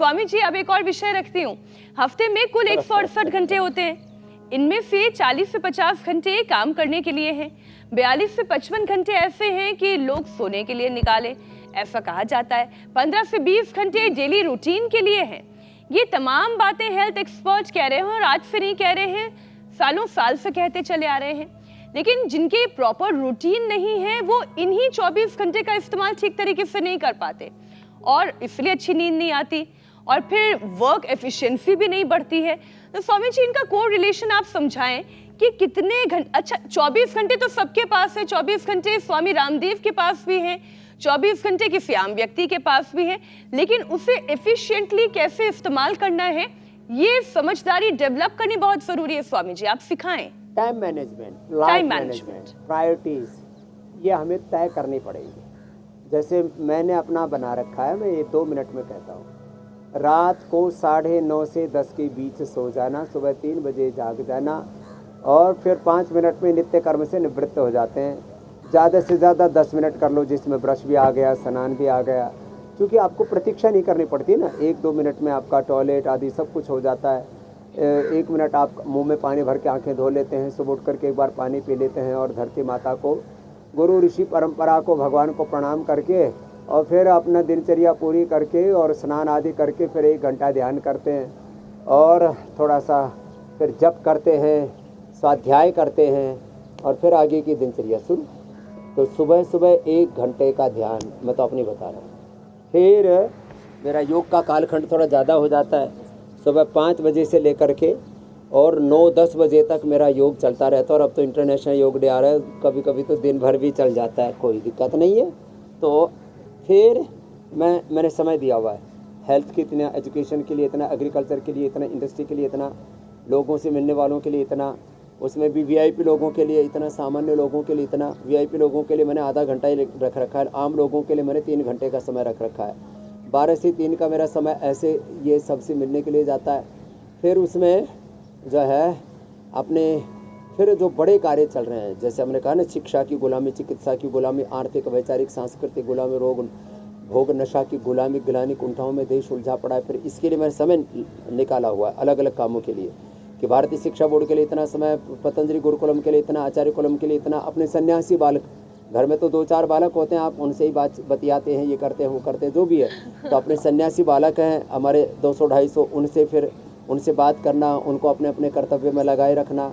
स्वामी जी अब एक और विषय रखती हूँ। हफ्ते में कुल 168 घंटे होते हैं, इनमें से 40 से 50 घंटे काम करने के लिए हैं, 42 से 55 घंटे ऐसे हैं कि लोग सोने के लिए निकाले, ऐसा कहा जाता है। 15 से 20 घंटे डेली रूटीन के लिए हैं। ये तमाम बातें हेल्थ एक्सपर्ट कह रहे हैं और आज से नहीं कह रहे हैं, सालों साल से कहते चले आ रहे हैं। लेकिन जिनके प्रॉपर रूटीन नहीं है वो इन्हीं 24 घंटे का इस्तेमाल ठीक तरीके से नहीं कर पाते और इसलिए अच्छी नींद नहीं आती और फिर वर्क एफिशिएंसी भी नहीं बढ़ती है। तो स्वामी जी इनका कोर रिलेशन आप समझाएं कि कितने घंटे। अच्छा 24 घंटे तो सबके पास है, 24 घंटे स्वामी रामदेव के पास भी हैं, 24 घंटे किसी आम व्यक्ति के पास भी है, लेकिन उसे एफिशिएंटली कैसे इस्तेमाल करना है ये समझदारी डेवलप करनी बहुत जरूरी है। स्वामी जी आप सिखाएं। Time management, life management, priorities ये हमें तय करनी पड़ेगी। जैसे मैंने अपना बना रखा है, मैं ये 2 मिनट में कहता हूँ। रात को 9:30 से 10 के बीच सो जाना, सुबह 3 बजे जाग जाना और फिर 5 मिनट में नित्य कर्म से निवृत्त हो जाते हैं। ज़्यादा से ज़्यादा 10 मिनट कर लो जिसमें ब्रश भी आ गया, स्नान भी आ गया, क्योंकि आपको प्रतीक्षा नहीं करनी पड़ती ना। 1-2 मिनट में आपका टॉयलेट आदि सब कुछ हो जाता है। 1 मिनट आप मुंह में पानी भर के आंखें धो लेते हैं, सुबह उठ करके एक बार पानी पी लेते हैं और धरती माता को, गुरु ऋषि परंपरा को, भगवान को प्रणाम करके और फिर अपना दिनचर्या पूरी करके और स्नान आदि करके फिर 1 घंटा ध्यान करते हैं और थोड़ा सा फिर जप करते हैं, स्वाध्याय करते हैं और फिर आगे की दिनचर्या शुरू। तो सुबह सुबह 1 घंटे का ध्यान मैं तो अपनी बता रहा हूँ। फिर मेरा योग का कालखंड थोड़ा ज़्यादा हो जाता है, सुबह 5 बजे से लेकर के और 9-10 बजे तक मेरा योग चलता रहता है। और अब तो इंटरनेशनल योग डे आ रहा है, कभी कभी तो दिन भर भी चल जाता है, कोई दिक्कत नहीं है। तो फिर मैंने समय दिया हुआ है हेल्थ के, इतना एजुकेशन के लिए, इतना एग्रीकल्चर के लिए, इतना इंडस्ट्री के लिए, इतना लोगों से मिलने वालों के लिए, इतना उसमें भी वीआईपी लोगों के लिए, इतना सामान्य लोगों के लिए, इतना वीआईपी लोगों के लिए मैंने आधा घंटा ही रख रखा है। आम लोगों के लिए मैंने 3 घंटे का समय रख रखा है। 12 से 3 का मेरा समय ऐसे ये सबसे मिलने के लिए जाता है। फिर उसमें जो है अपने फिर जो बड़े कार्य चल रहे हैं, जैसे हमने कहा ना, शिक्षा की गुलामी, चिकित्सा की गुलामी, आर्थिक वैचारिक सांस्कृतिक गुलामी, रोग भोग नशा की गुलामी, गिलानी कुंठाओं में देश उलझा पड़ा है। फिर इसके लिए मैंने समय निकाला हुआ है अलग अलग कामों के लिए, कि भारतीय शिक्षा बोर्ड के लिए इतना समय, पतंजलि गुरुकुलम के लिए इतना, आचार्य कुलम के लिए इतना, अपने सन्यासी बालक, घर में तो 2-4 बालक होते हैं, आप उनसे ही बात बतियाते हैं, ये करते हैं वो करते हैं जो भी है। तो अपने सन्यासी बालक हैं हमारे 200-250, उनसे फिर उनसे बात करना, उनको अपने अपने कर्तव्य में लगाए रखना।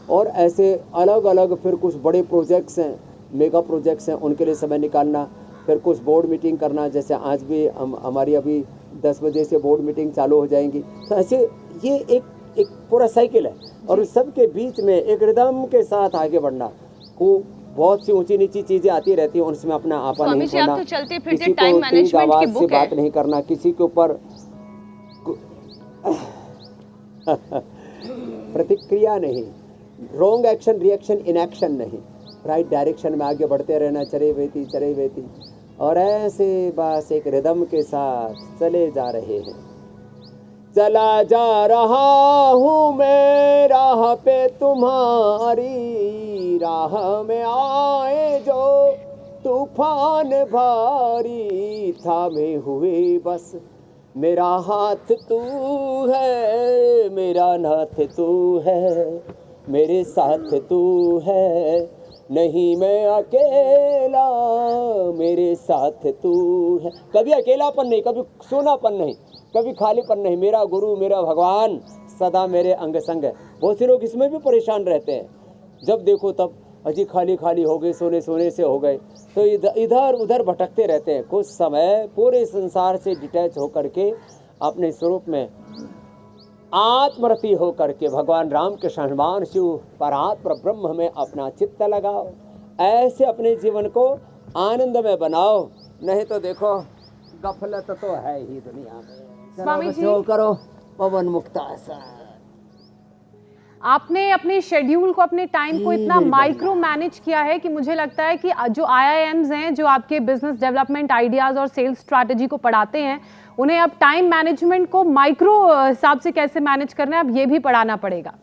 और ऐसे अलग अलग फिर कुछ बड़े प्रोजेक्ट्स हैं, मेगा प्रोजेक्ट्स हैं, उनके लिए समय निकालना। फिर कुछ बोर्ड मीटिंग करना, जैसे आज भी हमारी अभी 10 बजे से बोर्ड मीटिंग चालू हो जाएंगी। तो ऐसे ये एक पूरा साइकिल है और उस सब के बीच में एक रिदम के साथ आगे बढ़ना। को बहुत सी ऊंची नीची चीजें आती रहती हैं, उनमें अपना आपा नहीं खोना, तो चलते किसी को तेज आवाज से बात नहीं करना, किसी के ऊपर प्रतिक्रिया नहीं, रॉन्ग एक्शन रिएक्शन इनएक्शन नहीं, राइट डायरेक्शन में आगे बढ़ते रहना, चरे वेती और ऐसे बस एक रिदम के साथ चले जा रहे हैं। चला जा रहा हूँ मैं राह पे तुम्हारी, राह में आए जो तूफान भारी, थामे हुए बस मेरा हाथ तू है, मेरा नाथ तू है, मेरे साथ तू है, नहीं मैं अकेला, मेरे साथ तू है। कभी अकेलापन नहीं, कभी सोनापन नहीं, कभी खालीपन नहीं। मेरा गुरु, मेरा भगवान सदा मेरे अंग संग है। बहुत से लोग इसमें भी परेशान रहते हैं, जब देखो तब अजी खाली खाली हो गए, सोने सोने से हो गए, तो इधर उधर भटकते रहते हैं। कुछ समय पूरे संसार से डिटैच होकर के अपने स्वरूप में आत्मरति होकर के भगवान राम के हनुमान शिव परात्पर ब्रह्म में अपना चित्त लगाओ। ऐसे अपने जीवन को आनंद में बनाओ, नहीं तो देखो गफलत तो है ही दुनिया में। स्वामी जी करो पवन मुक्तासन। आपने अपने शेड्यूल को, अपने टाइम को इतना माइक्रो मैनेज किया है कि मुझे लगता है कि जो IIMs हैं, जो आपके बिजनेस डेवलपमेंट आइडियाज और सेल्स स्ट्रैटेजी को पढ़ाते हैं, उन्हें अब टाइम मैनेजमेंट को माइक्रो हिसाब से कैसे मैनेज करना है, अब ये भी पढ़ाना पड़ेगा।